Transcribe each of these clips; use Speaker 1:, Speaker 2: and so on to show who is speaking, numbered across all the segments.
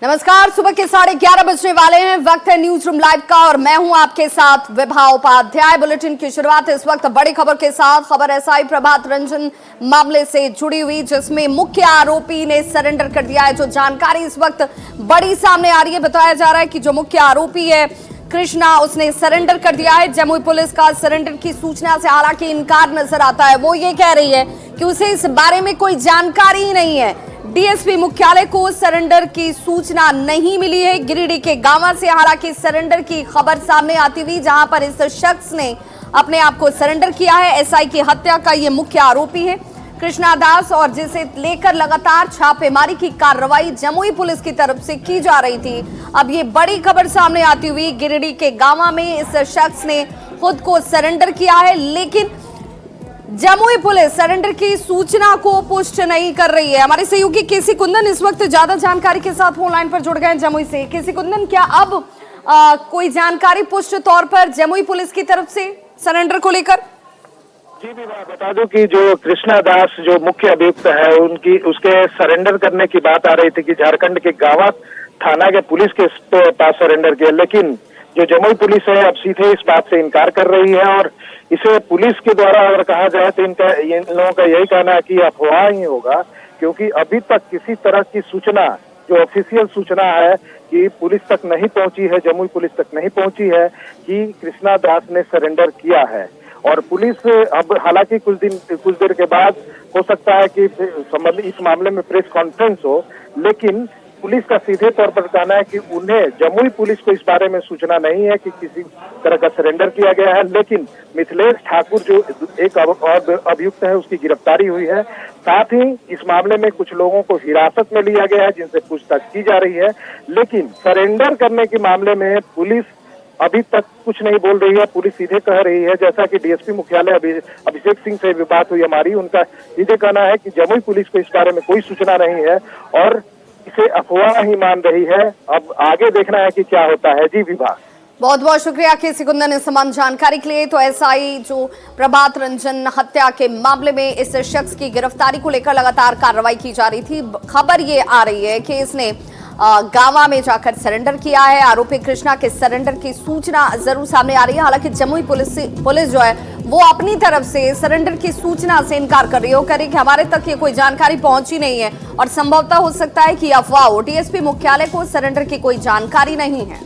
Speaker 1: नमस्कार, सुबह के 11:30 बजने वाले हैं। वक्त है न्यूज रूम लाइव का और मैं हूं आपके साथ विभा उपाध्याय। बुलेटिन की शुरुआत इस वक्त बड़ी खबर के साथ। खबर एसआई प्रभात रंजन मामले से जुड़ी हुई, जिसमें मुख्य आरोपी ने सरेंडर कर दिया है। जो जानकारी इस वक्त बड़ी सामने आ रही है, बताया जा रहा है कि जो मुख्य आरोपी है कृष्णा, उसने सरेंडर कर दिया है। जमुई पुलिस का सरेंडर की सूचना से हालांकि इनकार नजर आता है। वो ये कह रही है कि उसे इस बारे में कोई जानकारी ही नहीं है। डीएसपी मुख्यालय को सरेंडर की सूचना नहीं मिली है। गिरिडीह के गांव से हालांकि सरेंडर की खबर सामने आती हुई, जहां पर इस शख्स ने अपने आप को सरेंडर किया है। एसआई की हत्या का ये मुख्य आरोपी है कृष्णा दास, और जिसे लेकर लगातार छापेमारी की कार्रवाई जमुई पुलिस की तरफ से की जा रही थी। अब ये बड़ी खबर सामने आती हुई, गिरिडीह के गांव में इस शख्स ने खुद को सरेंडर किया है, लेकिन जमुई पुलिस सरेंडर की सूचना को पुष्ट नहीं कर रही है। हमारे सहयोगी केसी कुंदन इस वक्त ज्यादा जानकारी के साथ फोन लाइन पर जुड़ गए हैं जमुई से। केसी कुंदन, क्या अब कोई जानकारी पुष्ट तौर पर जमुई पुलिस की तरफ से सरेंडर को लेकर?
Speaker 2: जी भी बता दूं कि जो कृष्णा दास जो मुख्य अभियुक्त है, उसके सरेंडर करने की बात आ रही थी कि झारखंड के गावा थाना के पुलिस के पास सरेंडर किया, लेकिन जो जमुई पुलिस है अब सीधे इस बात से इनकार कर रही है। और इसे पुलिस के द्वारा अगर कहा जाए तो इन लोगों का यही कहना है कि अफवाह ही होगा, क्योंकि अभी तक किसी तरह की सूचना, जो ऑफिशियल सूचना है, कि पुलिस तक नहीं पहुंची है, जमुई पुलिस तक नहीं पहुंची है कि कृष्णा दास ने सरेंडर किया है। और पुलिस अब हालांकि कुछ देर के बाद हो सकता है कि संबंधित इस मामले में प्रेस कॉन्फ्रेंस हो, लेकिन पुलिस का सीधे तौर पर कहना है कि उन्हें जमुई पुलिस को इस बारे में सूचना नहीं है कि किसी तरह का सरेंडर किया गया है। लेकिन मिथिलेश ठाकुर जो एक और अभियुक्त है, उसकी गिरफ्तारी हुई है। साथ ही इस मामले में कुछ लोगों को हिरासत में लिया गया है, जिनसे पूछताछ की जा रही है। लेकिन सरेंडर करने के मामले में पुलिस अभी तक कुछ नहीं बोल रही है। पुलिस सीधे कह रही है, जैसा कि डीएसपी मुख्यालय अभिषेक सिंह से भी बात हुई हमारी, उनका सीधे कहना है कि जमुई पुलिस को इस बारे में कोई सूचना नहीं है और इसे अफवाह ही मान रही है। अब आगे देखना है कि क्या होता है। जी विभाग,
Speaker 1: बहुत बहुत शुक्रिया केसी कुंदन इस तमाम जानकारी के लिए। तो एसआई जो प्रभात रंजन हत्या के मामले में इस शख्स की गिरफ्तारी को लेकर लगातार कार्रवाई की जा रही थी। खबर ये आ रही है कि इसने गांवा में जाकर सरेंडर किया है। आरोपी कृष्णा के सरेंडर की सूचना जरूर सामने आ रही है। हालांकि जमुई पुलिस जो है वो अपनी तरफ से सरेंडर की सूचना से इनकार कर रही है। वो कह रही है कि हमारे तक ये कोई जानकारी पहुंची नहीं है और संभवतः हो सकता है कि अफवाह हो। डीएसपी मुख्यालय को सरेंडर की कोई जानकारी नहीं है।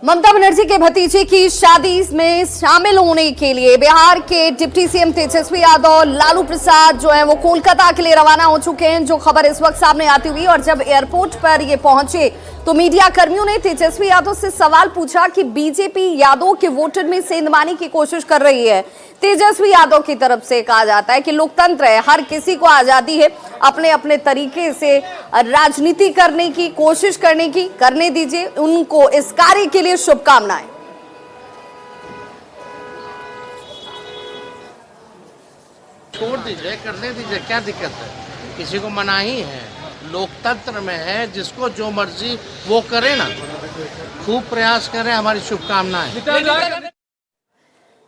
Speaker 1: ममता बनर्जी के भतीजे की शादी में शामिल होने के लिए बिहार के डिप्टी सीएम तेजस्वी यादव, लालू प्रसाद जो है वो कोलकाता के लिए रवाना हो चुके हैं। जो खबर इस वक्त सामने आती हुई, और जब एयरपोर्ट पर ये पहुंचे तो मीडिया कर्मियों ने तेजस्वी यादव से सवाल पूछा कि बीजेपी यादव के वोटर में सेंधमानी की कोशिश कर रही है। तेजस्वी यादव की तरफ से कहा जाता है कि लोकतंत्र है, हर किसी को आजादी है अपने अपने तरीके से राजनीति करने की, कोशिश करने दीजिए उनको। इस कार्य के लिए शुभकामनाएं।
Speaker 3: छोड़ दीजिए, करने दीजिए, क्या दिक्कत है? किसी को मना ही है, लोकतंत्र में है, जिसको जो मर्जी वो करे ना। खूब प्रयास करें, हमारी शुभकामनाएं।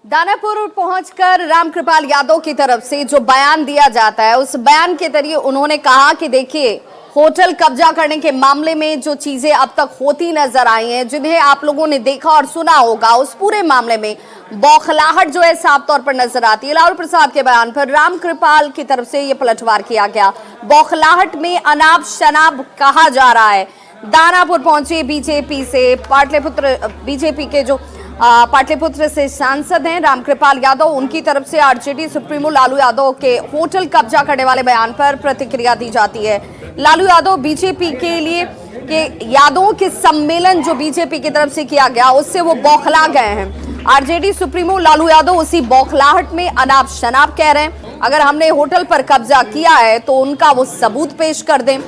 Speaker 1: दानापुर पहुंचकर रामकृपाल यादव की तरफ से जो बयान दिया जाता है, उस बयान के जरिए उन्होंने कहा कि देखिए, होटल कब्जा करने के मामले में जो चीजें अब तक होती नजर आई हैं, जिन्हें आप लोगों ने देखा और सुना होगा, उस पूरे मामले में बौखलाहट जो है साफ तौर पर नजर आती है। लालू प्रसाद के बयान पर रामकृपाल की तरफ से ये पलटवार किया गया। बौखलाहट में अनाप शनाप कहा जा रहा है। दानापुर पहुंचे बीजेपी से पाटलिपुत्र, बीजेपी के जो पाटलिपुत्र से सांसद हैं रामकृपाल यादव, उनकी तरफ से आरजेडी सुप्रीमो लालू यादव के होटल कब्जा करने वाले बयान पर प्रतिक्रिया दी जाती है। लालू यादव बीजेपी के लिए के यादवों के सम्मेलन जो बीजेपी की तरफ से किया गया, उससे वो बौखला गए हैं। आरजेडी सुप्रीमो लालू यादव उसी बौखलाहट में अनाप शनाप कह रहे हैं। अगर हमने होटल पर कब्जा किया है तो उनका वो सबूत पेश कर दें,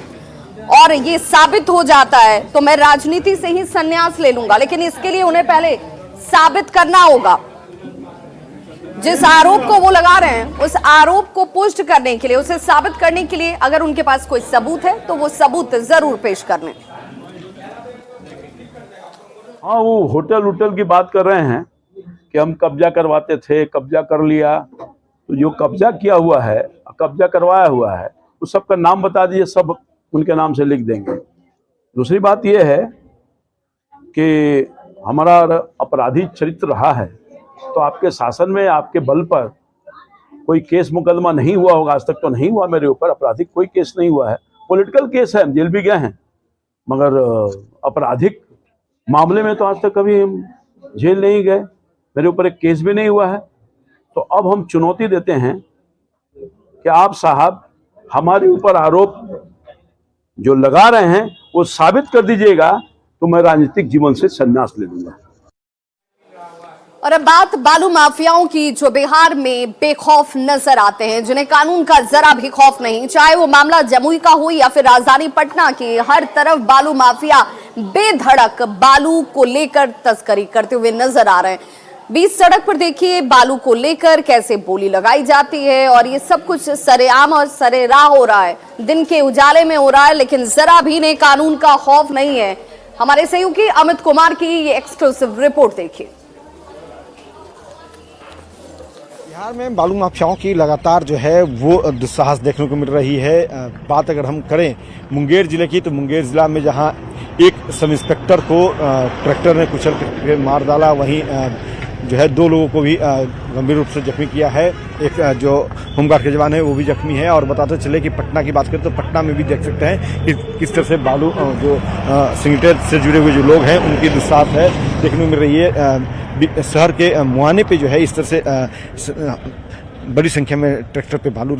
Speaker 1: और ये साबित हो जाता है तो मैं राजनीति से ही संन्यास ले लूंगा। लेकिन इसके लिए उन्हें पहले साबित करना होगा। जिस आरोप को वो लगा रहे हैं, उस आरोप को पुष्ट करने के लिए, उसे साबित करने के लिए अगर उनके पास कोई सबूत है तो वो सबूत जरूर पेश करने।
Speaker 4: हाँ, वो होटल की बात कर रहे हैं कि हम कब्जा करवाते थे, कब्जा कर लिया। तो जो कब्जा किया हुआ है, कब्जा करवाया हुआ है, उस सबका नाम बता दीजिए, सब उनके नाम से लिख देंगे। दूसरी बात यह है कि हमारा अपराधी चरित्र रहा है, तो आपके शासन में आपके बल पर कोई केस मुकदमा नहीं हुआ होगा, आज तक तो नहीं हुआ मेरे ऊपर आपराधिक कोई केस नहीं हुआ है। पॉलिटिकल केस है, हम जेल भी गए हैं, मगर आपराधिक मामले में तो आज तक कभी हम जेल नहीं गए, मेरे ऊपर एक केस भी नहीं हुआ है। तो अब हम चुनौती देते हैं कि आप साहब हमारे ऊपर आरोप जो लगा रहे हैं वो साबित कर दीजिएगा, तो मैं राजनीतिक जीवन से संन्यास ले लूंगा।
Speaker 1: और अब बात बालू माफियाओं की, जो बिहार में बेखौफ नजर आते हैं, जिन्हें कानून का जरा भी खौफ नहीं, चाहे वो मामला जमुई का हो या फिर राजधानी पटना की। हर तरफ बालू माफिया बेधड़क बालू को लेकर तस्करी करते हुए नजर आ रहे हैं। बीच सड़क पर देखिए बालू को लेकर कैसे बोली लगाई जाती है, और ये सब कुछ सरेआम और सरेराह हो रहा है, दिन के उजाले में हो रहा है, लेकिन जरा भी ने कानून का खौफ नहीं है। हमारे सहयोगी अमित कुमार की ये एक्सक्लूसिव रिपोर्ट देखिए।
Speaker 5: बिहार में बालू माफियाओं की लगातार जो है वो दुस्साहस देखने को मिल रही है। बात अगर हम करें मुंगेर जिले की, तो मुंगेर जिला में जहां एक सब इंस्पेक्टर को ट्रैक्टर ने कुचल कर मार डाला, वहीं जो है 2 लोगों को भी गंभीर रूप से जख्मी किया है। एक जो होमगार्ड के जवान है वो भी जख्मी है। और बताते चले कि पटना की बात करें तो पटना में भी देख सकते हैं कि किस तरह से बालू जो सिंडिकेट से जुड़े हुए जो लोग हैं उनकी दुस्साहस है देखने को मिल रही है। शहर के मुहाने पे जो है इस तरह से बड़ी संख्या में ट्रैक्टर पे बालू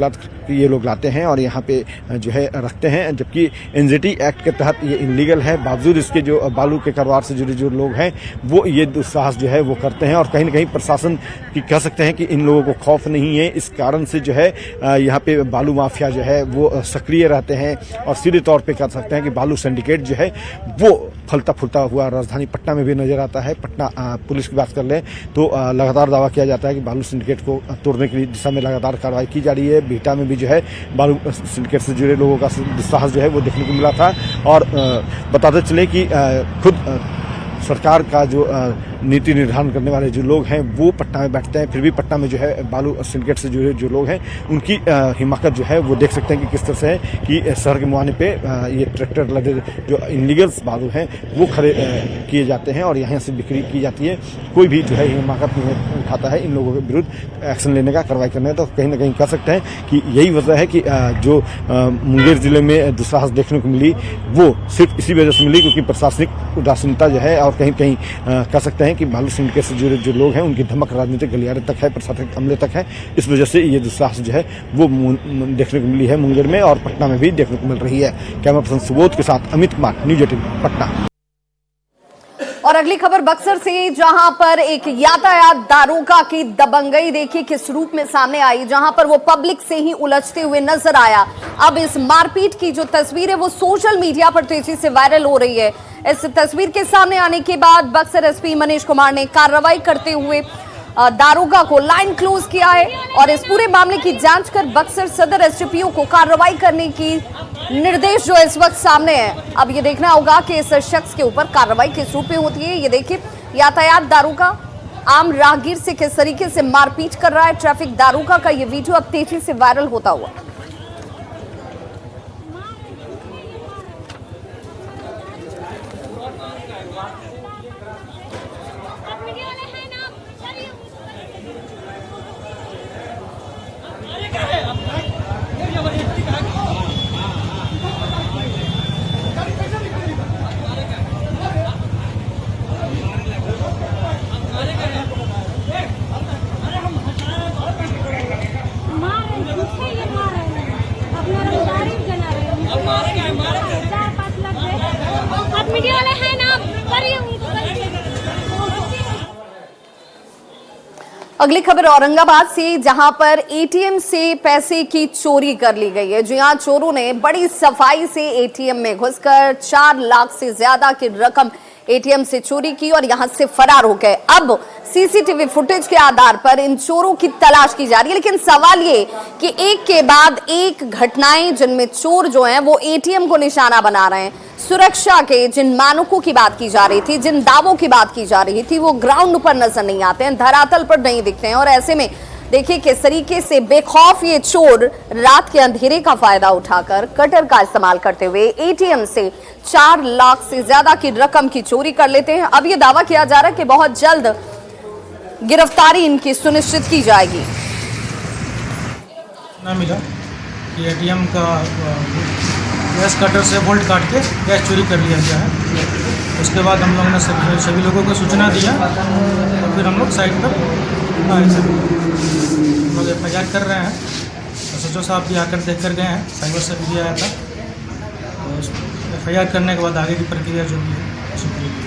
Speaker 5: ये लोग लाते हैं और यहाँ पे जो है रखते हैं, जबकि एनजीटी एक्ट के तहत ये इनलीगल है। बावजूद इसके जो बालू के कारोबार से जुड़े जो लोग हैं वो ये दुस्साहस जो है वो करते हैं, और कहीं न कहीं प्रशासन की कह सकते हैं कि इन लोगों को खौफ नहीं है। इस कारण से जो है यहाँ पे बालू माफिया जो है वो सक्रिय रहते हैं, और सीधे तौर पर कह सकते हैं कि बालू सिंडिकेट जो है वो फलता फूलता हुआ राजधानी पटना में भी नजर आता है। पटना पुलिस की बात कर लें तो लगातार दावा किया जाता है कि बालू सिंडिकेट को तोड़ने की दिशा में लगातार कार्रवाई की जा रही है। बिहटा में भी जो है बालू सिंडिकेट से जुड़े लोगों का दुस्साहस जो है वो देखने को मिला था। और बताते चले कि खुद सरकार का जो नीति निर्धारण करने वाले जो लोग हैं वो पटना में बैठते हैं, फिर भी पटना में जो है बालू सिंडिकेट से जुड़े जो लोग हैं उनकी हिमाकत जो है वो देख सकते हैं कि किस तरह से है कि शहर के मुहाने पे ये ट्रैक्टर लदे जो इनलीगल बालू हैं वो खड़े किए जाते हैं और यहाँ से बिक्री की जाती है। कोई भी जो है हिमाकत नहीं उठाता है इन लोगों के विरुद्ध एक्शन लेने का, कार्रवाई करने का। तो कहीं ना कहीं कह सकते हैं कि यही वजह है कि जो मुंगेर जिले में दुस्साहस देखने को मिली वो सिर्फ इसी वजह से मिली क्योंकि प्रशासनिक उदासीनता जो है, और कहीं कहीं कह सकते हैं कि बालू सिंडिकेट से जुड़े जो लोग हैं उनकी धमक राजनीतिक गलियारे तक है, प्रशासनिक अमले तक है। इस वजह से ये दुस्साहस जो है वो देखने को मिली है मुंगेर में, और पटना में भी देखने को मिल रही है। कैमरा पर्सन सुबोध के साथ अमित कुमार, न्यूज 18 पटना।
Speaker 1: और अगली खबर बक्सर से, जहां पर एक यातायात दारोगा की दबंगई देखिए किस रूप में सामने आई, जहां पर वो पब्लिक से ही उलझते हुए नजर आया। अब इस मारपीट की जो तस्वीर है वो सोशल मीडिया पर तेजी से वायरल हो रही है। इस तस्वीर के सामने आने के बाद बक्सर एसपी मनीष कुमार ने कार्रवाई करते हुए दारोगा को लाइन क्लोज किया है, और इस पूरे मामले की जांच कर बक्सर सदर एसडीपीओ को कार्रवाई करने की निर्देश जो इस वक्त सामने है। अब ये देखना होगा कि इस शख्स के ऊपर कार्रवाई किस रूप में होती है। ये देखिए यातायात दारोगा आम राहगीर से किस तरीके से मारपीट कर रहा है। ट्रैफिक दारोगा का ये वीडियो अब तेजी से वायरल होता हुआ। अगली खबर औरंगाबाद से, जहां पर एटीएम से पैसे की चोरी कर ली गई है। जी हां, चोरों ने बड़ी सफाई से एटीएम में घुसकर 4 लाख से ज्यादा की रकम एटीएम से चोरी की और यहां से फरार हो गए। अब सीसीटीवी फुटेज के आधार पर इन चोरों की तलाश की जा रही है, लेकिन सवाल ये कि एक के बाद एक घटनाएं जिनमें चोर जो हैं वो एटीएम को निशाना बना रहे हैं। सुरक्षा के जिन मानकों की बात की जा रही थी, जिन दावों की बात की जा रही थी, वो ग्राउंड पर नजर नहीं आते हैं, धरातल पर नहीं दिखते हैं। और ऐसे में देखिए किस तरीके से बेखौफ ये चोर रात के अंधेरे का फायदा उठाकर कटर का इस्तेमाल करते हुए एटीएम से 4 लाख से ज्यादा की रकम की चोरी कर लेते हैं। अब ये दावा किया जा रहा है कि बहुत जल्द गिरफ्तारी इनकी सुनिश्चित की जाएगी।
Speaker 6: ना मिला कि एटीएम का गैस कटर से बोल्ट काट के गैस चोरी कर लिया गया है। उसके बाद हम लोगों ने सभी लोगों को सूचना दिया और फिर हम लोग साइट पर आए। हम लोग एफआईआर कर रहे हैं। एसएचओ साहब भी आकर देख कर गए हैं, साइबर से भी आया था। तो एफआईआर करने के बाद आगे की प्रक्रिया जो भी है उसी को लेकर।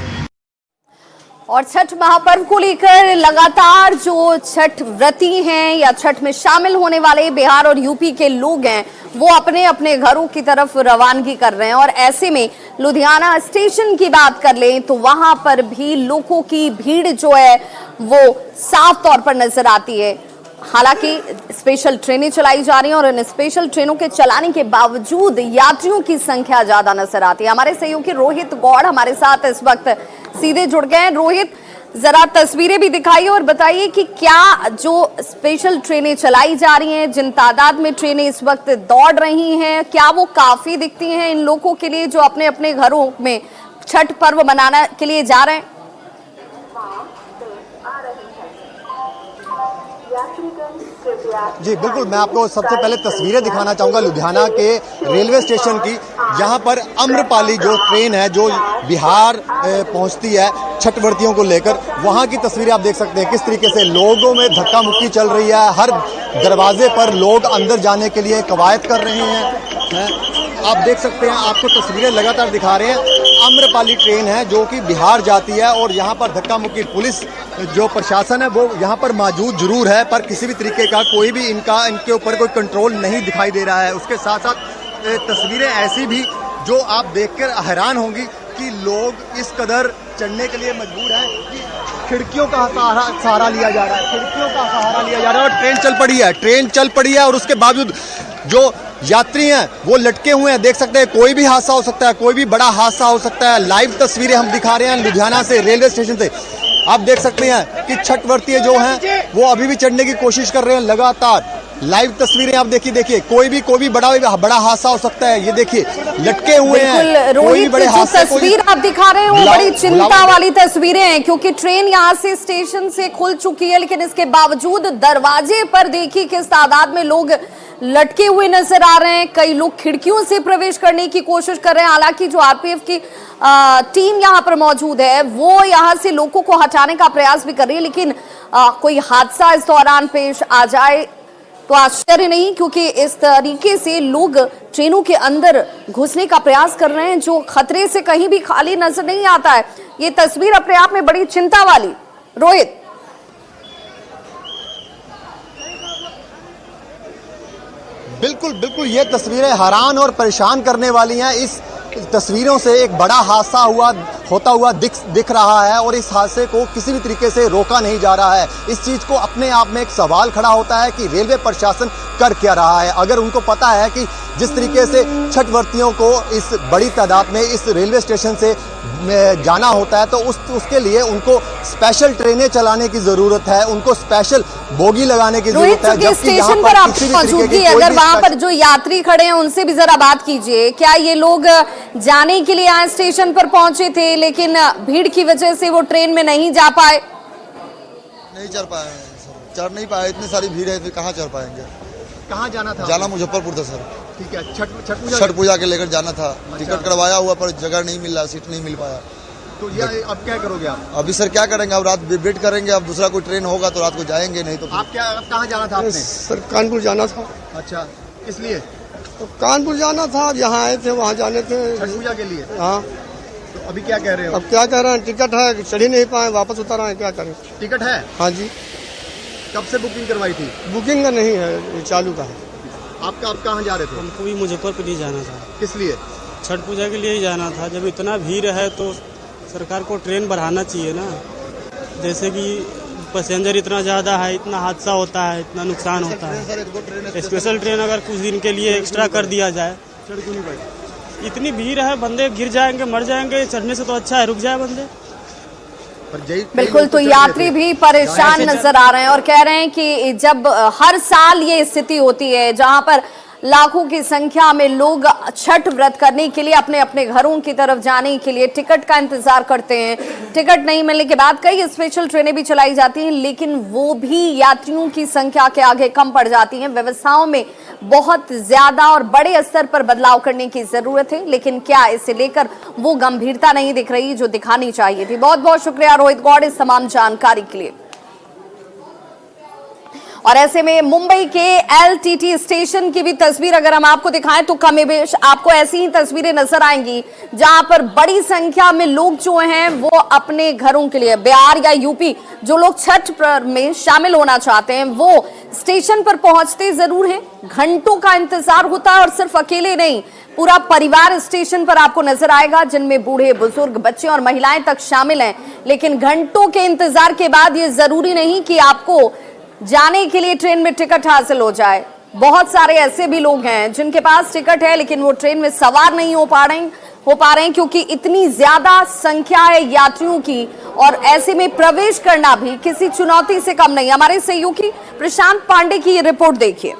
Speaker 1: और छठ महापर्व को लेकर लगातार जो छठ व्रती हैं या छठ में शामिल होने वाले बिहार और यूपी के लोग हैं वो अपने अपने घरों की तरफ रवानगी कर रहे हैं। और ऐसे में लुधियाना स्टेशन की बात कर लें तो वहां पर भी लोगों की भीड़ जो है वो साफ तौर पर नजर आती है। हालांकि स्पेशल ट्रेनें चलाई जा रही हैं और इन स्पेशल ट्रेनों के चलाने के बावजूद यात्रियों की संख्या ज्यादा नजर आती है। हमारे सहयोगी रोहित गौड़ हमारे साथ इस वक्त सीधे जुड़ गए हैं। रोहित, जरा तस्वीरें भी दिखाइए और बताइए कि क्या जो स्पेशल ट्रेनें चलाई जा रही हैं, जिन तादाद में ट्रेनें इस वक्त दौड़ रही हैं, क्या वो काफी दिखती हैं इन लोगों के लिए जो अपने अपने घरों में छठ पर्व मनाने के लिए जा रहे हैं?
Speaker 5: जी बिल्कुल, मैं आपको सबसे पहले तस्वीरें दिखाना चाहूँगा लुधियाना के रेलवे स्टेशन की। यहाँ पर अम्रपाली जो ट्रेन है जो बिहार पहुँचती है छठ व्रतियों को लेकर, वहाँ की तस्वीरें आप देख सकते हैं किस तरीके से लोगों में धक्का मुक्की चल रही है। हर दरवाजे पर लोग अंदर जाने के लिए कवायद कर रहे हैं। आप देख सकते हैं, आपको तस्वीरें लगातार दिखा रहे हैं। अम्रपाली ट्रेन है जो कि बिहार जाती है और यहाँ पर धक्का मुक्की, पुलिस जो प्रशासन है वो यहाँ पर मौजूद जरूर है पर किसी भी तरीके का कोई भी इनके ऊपर कोई कंट्रोल नहीं दिखाई दे रहा है। उसके साथ साथ तस्वीरें ऐसी भी जो आप देखकर हैरान होंगी कि लोग इस कदर चढ़ने के लिए मजबूर हैं कि खिड़कियों का सहारा लिया जा रहा है, खिड़कियों का सहारा लिया जा रहा है और ट्रेन चल पड़ी है और उसके बावजूद जो यात्री हैं वो लटके हुए हैं। देख सकते हैं कोई भी हादसा हो सकता है, कोई भी बड़ा हादसा हो सकता है। लाइव तस्वीरें हम दिखा रहे हैं लुधियाना से, रेलवे स्टेशन से। आप देख सकते हैं कि छठ व्रती जो हैं वो अभी भी चढ़ने की कोशिश कर रहे हैं लगातार। लाइव तस्वीरें आप देखिए कोई भी बड़ा हादसा हो सकता है। ये देखिए लटके हुए हैं।
Speaker 1: रोहित, जो तस्वीर आप दिखा रहे हैं वो बड़ी चिंता वाली तस्वीरें हैं क्योंकि ट्रेन यहाँ से स्टेशन से खुल चुकी है लेकिन इसके बावजूद दरवाजे पर देखिए किस तादाद में लोग लटके हुए नजर आ रहे हैं। कई लोग खिड़कियों से प्रवेश करने की कोशिश कर रहे हैं। हालांकि जो आरपीएफ की टीम यहाँ पर मौजूद है वो यहाँ से लोगों को हटाने का प्रयास भी कर रही है लेकिन कोई हादसा इस दौरान पेश आ जाए तो आश्चर्य नहीं क्योंकि इस तरीके से लोग ट्रेनों के अंदर घुसने का प्रयास कर रहे हैं जो खतरे से कहीं भी खाली नजर नहीं आता है। ये तस्वीर अपने आप में बड़ी चिंता वाली। रोहित,
Speaker 5: बिल्कुल ये तस्वीरें हैरान और परेशान करने वाली हैं। इस तस्वीरों से एक बड़ा हादसा होता हुआ दिख रहा है और इस हादसे को किसी भी तरीके से रोका नहीं जा रहा है। इस चीज़ को अपने आप में एक सवाल खड़ा होता है कि रेलवे प्रशासन कर क्या रहा है। अगर उनको पता है कि जिस तरीके से छठ व्रतियों को इस बड़ी तादाद में इस रेलवे स्टेशन से जाना होता है तो उसके लिए उनको स्पेशल ट्रेनें चलाने की जरूरत है, उनको स्पेशल बोगी लगाने की जरूरत है।
Speaker 1: जबकि स्टेशन पर आप मौजूदगी, अगर वहां पर जो यात्री खड़े हैं उनसे भी जरा बात कीजिए। क्या ये लोग जाने के लिए यहाँ स्टेशन पर पहुंचे थे लेकिन भीड़ की वजह से वो ट्रेन में नहीं जा पाए?
Speaker 7: नहीं चढ़ नहीं पाए, इतनी सारी भीड़ है तो कहाँ चढ़ पाएंगे।
Speaker 5: कहाँ जाना था?
Speaker 7: जाना मुजफ्फरपुर था सर।
Speaker 5: ठीक है,
Speaker 7: छठ पूजा के लेकर जाना था। टिकट करवाया हुआ पर जगह नहीं मिल रहा, सीट नहीं मिल पाया।
Speaker 5: तो ये अब क्या करोगे आप?
Speaker 7: अभी सर क्या करेंगे, अब रात वेट करेंगे। अब दूसरा कोई ट्रेन होगा तो रात को जाएंगे, नहीं तो
Speaker 5: आप कहाँ जाना था आपने?
Speaker 8: सर कानपुर जाना था।
Speaker 5: अच्छा, किस लिए?
Speaker 8: तो कानपुर जाना था, अब यहाँ आए थे, वहाँ जाने थे
Speaker 5: छठ पूजा के लिए।
Speaker 8: हाँ,
Speaker 5: तो अभी क्या कह रहे हो?
Speaker 8: अब क्या कह रहे हैं, टिकट है, चढ़ ही नहीं पाए, वापस उतर आए, क्या करें।
Speaker 5: टिकट है?
Speaker 8: हाँ जी।
Speaker 5: कब से बुकिंग करवाई थी?
Speaker 8: बुकिंग का नहीं है, ये चालू का है।
Speaker 5: आप कहाँ जा रहे थे?
Speaker 9: हमको भी मुजफ्फरपुर ही जाना था।
Speaker 5: किस लिए?
Speaker 9: छठ पूजा के लिए ही जाना था। जब इतना भीड़ है तो सरकार को ट्रेन बढ़ाना चाहिए ना। जैसे कि पैसेंजर इतना ज़्यादा है, इतना हादसा होता है, इतना नुकसान होता है। स्पेशल ट्रेन अगर कुछ दिन के लिए एक्स्ट्रा कर दिया जाए। इतनी भीड़ है, बंदे गिर जाएंगे, मर जाएंगे। चढ़ने से तो अच्छा है रुक जाए बंदे।
Speaker 7: पर जय
Speaker 1: बिल्कुल, तो यात्री भी परेशान नजर आ रहे हैं और कह रहे हैं कि जब हर साल ये स्थिति होती है जहां पर लाखों की संख्या में लोग छठ व्रत करने के लिए अपने अपने घरों की तरफ जाने के लिए टिकट का इंतजार करते हैं। टिकट नहीं मिलने के बाद कई स्पेशल ट्रेनें भी चलाई जाती हैं, लेकिन वो भी यात्रियों की संख्या के आगे कम पड़ जाती हैं। व्यवस्थाओं में बहुत ज्यादा और बड़े स्तर पर बदलाव करने की जरूरत है, लेकिन क्या इसे लेकर वो गंभीरता नहीं दिख रही जो दिखानी चाहिए थी। बहुत बहुत शुक्रिया रोहित गौड़ इस तमाम जानकारी के लिए। और ऐसे में मुंबई के एलटीटी स्टेशन की भी तस्वीर अगर हम आपको दिखाएं तो कमोबेश आपको ऐसी ही तस्वीरें नजर आएंगी जहां पर बड़ी संख्या में लोग जो हैं वो अपने घरों के लिए बिहार या यूपी जो लोग छठ में शामिल होना चाहते हैं वो स्टेशन पर पहुंचते जरूर हैं। घंटों का इंतजार होता है और सिर्फ अकेले नहीं, पूरा परिवार स्टेशन पर आपको नजर आएगा, जिनमें बूढ़े बुजुर्ग बच्चे और महिलाएं तक शामिल हैं। लेकिन घंटों के इंतजार के बाद ये जरूरी नहीं कि आपको जाने के लिए ट्रेन में टिकट हासिल हो जाए। बहुत सारे ऐसे भी लोग हैं जिनके पास टिकट है लेकिन वो ट्रेन में सवार नहीं हो पा रहे हैं क्योंकि इतनी ज्यादा संख्या है यात्रियों की और ऐसे में प्रवेश करना भी किसी चुनौती से कम नहीं। हमारे सहयोगी प्रशांत पांडे की ये रिपोर्ट देखिए।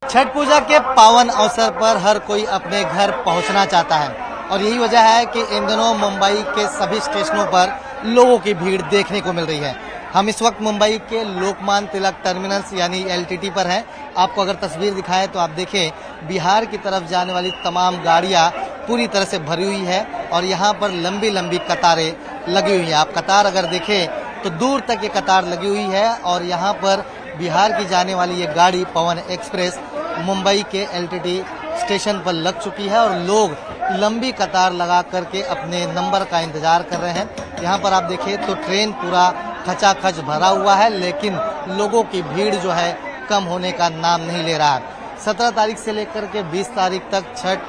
Speaker 10: छठ पूजा के पावन अवसर पर हर कोई अपने घर पहुंचना चाहता है और यही वजह है कि इन दिनों मुंबई के सभी स्टेशनों पर लोगों की भीड़ देखने को मिल रही है। हम इस वक्त मुंबई के लोकमान्य तिलक टर्मिनल्स यानी एलटीटी पर हैं। आपको अगर तस्वीर दिखाएं तो आप देखें बिहार की तरफ जाने वाली तमाम गाड़ियां पूरी तरह से भरी हुई है और यहां पर लंबी लंबी कतारें लगी हुई हैं। आप कतार अगर देखें तो दूर तक ये कतार लगी हुई है और यहां पर बिहार की जाने वाली ये गाड़ी पवन एक्सप्रेस मुंबई के एलटीटी स्टेशन पर लग चुकी है और लोग लंबी कतार लगा करके अपने नंबर का इंतजार कर रहे हैं। यहाँ पर आप देखें तो ट्रेन पूरा खचाखच भरा हुआ है लेकिन लोगों की भीड़ जो है कम होने का नाम नहीं ले रहा है। 17 तारीख से लेकर के 20 तारीख तक छठ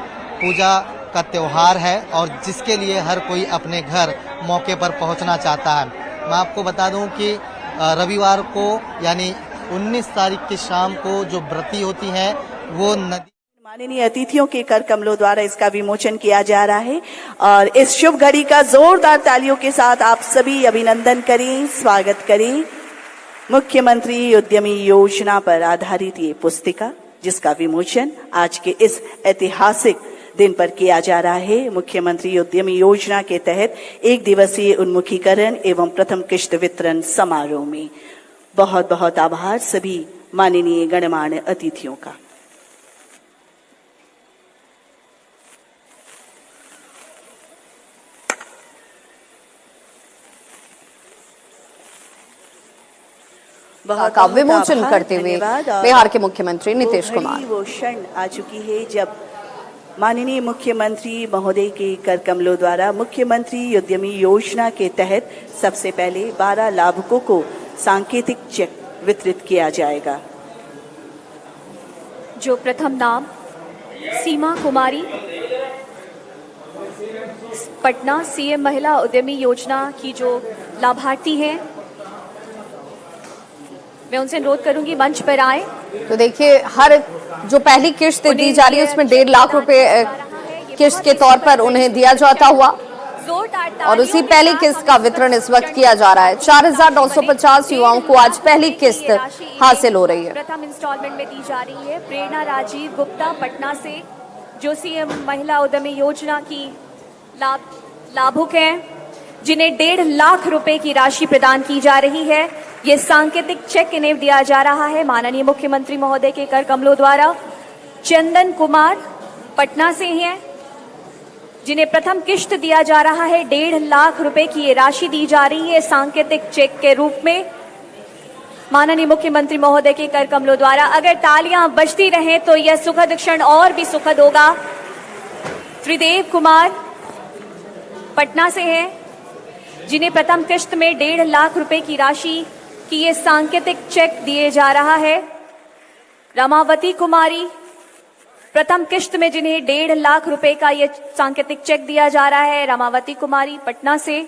Speaker 10: पूजा का त्योहार है और जिसके लिए हर कोई अपने घर मौके पर पहुंचना चाहता है। मैं आपको बता दूं कि रविवार को यानी 19 तारीख की शाम को जो व्रती होती हैं वो नदी
Speaker 11: माननीय अतिथियों के कर कमलों द्वारा इसका विमोचन किया जा रहा है और इस शुभ घड़ी का जोरदार तालियों के साथ आप सभी अभिनंदन करें, स्वागत करें। मुख्यमंत्री उद्यमी योजना पर आधारित ये पुस्तिका जिसका विमोचन आज के इस ऐतिहासिक दिन पर किया जा रहा है। मुख्यमंत्री उद्यमी योजना के तहत 1 दिवसीय उन्मुखीकरण एवं प्रथम किश्त वितरण समारोह में बहुत बहुत आभार सभी माननीय गणमान्य अतिथियों का।
Speaker 1: का विमोचन करते हुए बिहार के मुख्यमंत्री नीतीश कुमार।
Speaker 11: वो क्षण आ चुकी है जब माननीय मुख्यमंत्री महोदय के कर कमलों द्वारा मुख्यमंत्री उद्यमी योजना के तहत सबसे पहले 12 लाभुकों को सांकेतिक चेक वितरित किया जाएगा।
Speaker 12: जो प्रथम नाम सीमा कुमारी, पटना सीएम महिला उद्यमी योजना की जो लाभार्थी हैं, मैं उनसे अनुरोध करूंगी मंच पर आए।
Speaker 1: तो देखिए हर जो पहली किश्त दी जा रही है उसमें 1.5 लाख रुपए किश्त के तौर पर उन्हें दिया जाता हुआ और उसी पहली किस्त का वितरण इस वक्त किया जा रहा है। 4,950 युवाओं को आज पहली किस्त हासिल हो रही है।
Speaker 12: प्रथम इंस्टॉलमेंट में दी जा रही है। प्रेरणा राजीव गुप्ता पटना से जो सीएम महिला उद्यमी योजना की लाभुक हैं, जिन्हें 1.5 लाख रुपए की राशि प्रदान की जा रही है। ये सांकेतिक चेक इन्हें दिया जा रहा है माननीय मुख्यमंत्री महोदय के कर कमलों द्वारा। चंदन कुमार पटना से हैं, जिन्हें प्रथम किश्त दिया जा रहा है। 1.5 लाख रुपए की ये राशि दी जा रही है सांकेतिक चेक के रूप में माननीय मुख्यमंत्री महोदय के कर कमलों द्वारा। अगर तालियां बजती रहें तो यह सुखद क्षण और भी सुखद होगा। त्रिदेव कुमार पटना से हैं, जिन्हें प्रथम किश्त में 1.5 लाख रुपए की राशि की ये सांकेतिक चेक दिए जा रहा है। रमावती कुमारी प्रथम किश्त में जिन्हें 1.5 लाख रुपए का ये सांकेतिक चेक दिया जा रहा है। रमावती कुमारी पटना से।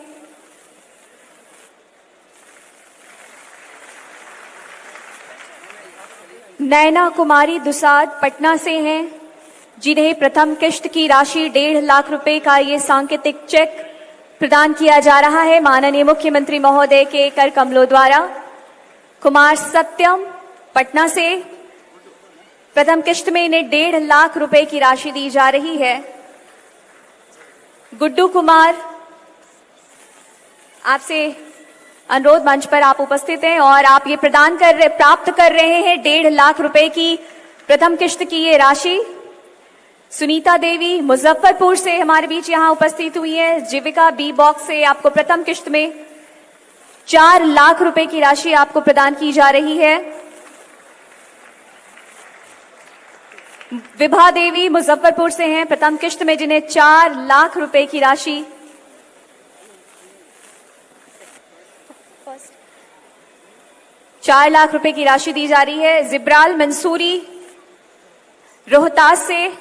Speaker 12: नैना कुमारी दुसाद पटना से हैं, जिन्हें प्रथम किश्त की राशि 1.5 लाख रुपए का ये सांकेतिक चेक प्रदान किया जा रहा है माननीय मुख्यमंत्री महोदय के कर कमलों द्वारा। कुमार सत्यम पटना से प्रथम किश्त में इन्हें 1.5 लाख रुपए की राशि दी जा रही है। गुड्डू कुमार, आपसे अनुरोध, मंच पर आप उपस्थित हैं और आप ये प्राप्त कर रहे हैं 1.5 लाख रुपए की प्रथम किश्त की ये राशि। सुनीता देवी मुजफ्फरपुर से हमारे बीच यहां उपस्थित हुई है। जीविका बी बॉक्स से आपको प्रथम किश्त में 4 लाख रुपए की राशि आपको प्रदान की जा रही है। विभा देवी मुजफ्फरपुर से हैं प्रथम किश्त में, जिन्हें 4 लाख रुपए की राशि 4 लाख रुपए की राशि दी जा रही है। जिब्राल मंसूरी रोहतास से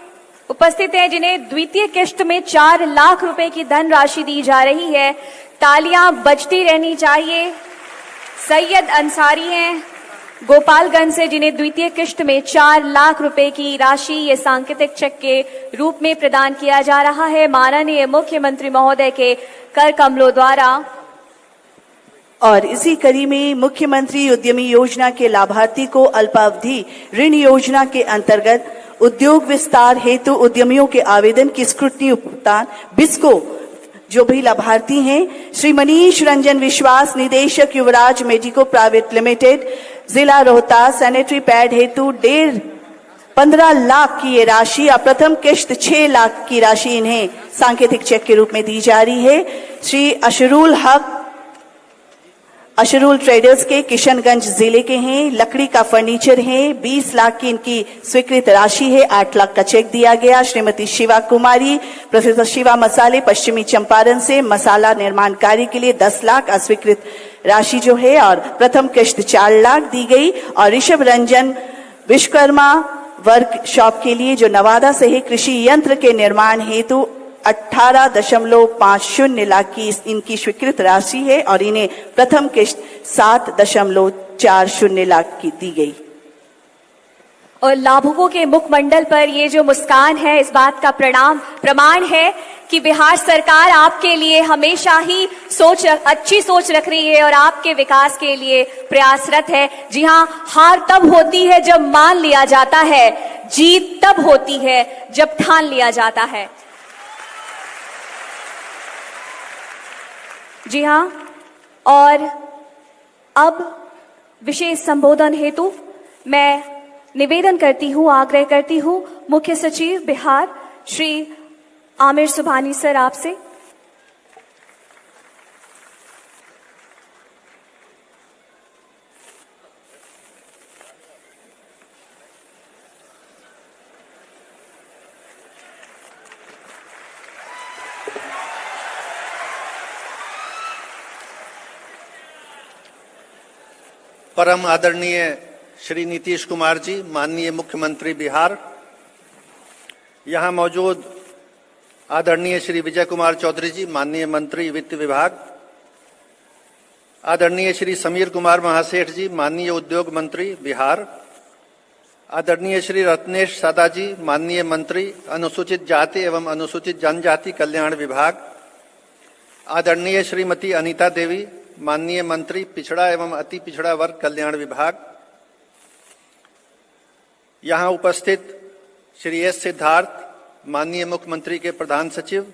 Speaker 12: उपस्थित हैं, जिन्हें द्वितीय किश्त में 4 लाख रुपए की धनराशि दी जा रही है। तालियां बजती रहनी चाहिए। सैयद अंसारी हैं गोपालगंज से, जिन्हें द्वितीय किश्त में 4 लाख रुपए की राशि ये सांकेतिक चेक के रूप में प्रदान किया जा रहा है माननीय मुख्यमंत्री महोदय के कर कमलों द्वारा।
Speaker 11: और इसी कड़ी में मुख्यमंत्री उद्यमी योजना के लाभार्थी को अल्पावधि ऋण योजना के अंतर्गत उद्योग विस्तार हेतु उद्यमियों के आवेदन की स्क्रूटनी भुगतान बिस्को जो भी लाभार्थी हैं, श्री मनीष रंजन विश्वास, निदेशक युवराज मेडिको प्राइवेट लिमिटेड, जिला रोहतास, सैनिटरी पैड हेतु 15 लाख की ये राशि और प्रथम किश्त 6 लाख की राशि इन्हें सांकेतिक चेक के रूप में दी जा रही है। श्री अशरुल हक अशरुल ट्रेडर्स के किशनगंज जिले के हैं, लकड़ी का फर्नीचर है, 20 लाख की इनकी स्वीकृत राशि है, 8 लाख का चेक दिया गया। श्रीमती शिवा कुमारी, प्रोफेसर शिवा मसाले, पश्चिमी चंपारण से मसाला निर्माण कार्य के लिए 10 लाख अस्वीकृत राशि जो है और प्रथम किश्त 4 लाख दी गई। और ऋषभ रंजन विश्वकर्मा वर्कशॉप के लिए जो नवादा से है, कृषि यंत्र के निर्माण हेतु 18.50 लाख की इनकी स्वीकृत राशि है और इन्हें प्रथम किश्त 7.40 लाख की दी गई।
Speaker 12: और लाभुकों के मुखमंडल पर ये जो मुस्कान है, इस बात का प्रमाण है कि बिहार सरकार आपके लिए हमेशा ही अच्छी सोच रख रही है और आपके विकास के लिए प्रयासरत है। जी हां, हार तब होती है जब मान लिया जाता है, जीत तब होती है जब ठान लिया जाता है। जी हां, और अब विशेष संबोधन हेतु मैं निवेदन करती हूं, आग्रह करती हूं मुख्य सचिव बिहार श्री आमिर सुबहानी सर आपसे।
Speaker 3: परम आदरणीय श्री नीतीश कुमार जी, माननीय मुख्यमंत्री बिहार, यहाँ मौजूद आदरणीय श्री विजय कुमार चौधरी जी, माननीय मंत्री वित्त विभाग, आदरणीय श्री समीर कुमार महासेठ जी, माननीय उद्योग मंत्री बिहार, आदरणीय श्री रत्नेश सादा जी, माननीय मंत्री अनुसूचित जाति एवं अनुसूचित जनजाति कल्याण विभाग, आदरणीय श्रीमती अनीता देवी, माननीय मंत्री पिछड़ा एवं अति पिछड़ा वर्ग कल्याण विभाग, यहाँ उपस्थित श्री एस सिद्धार्थ, माननीय मुख्यमंत्री के प्रधान सचिव,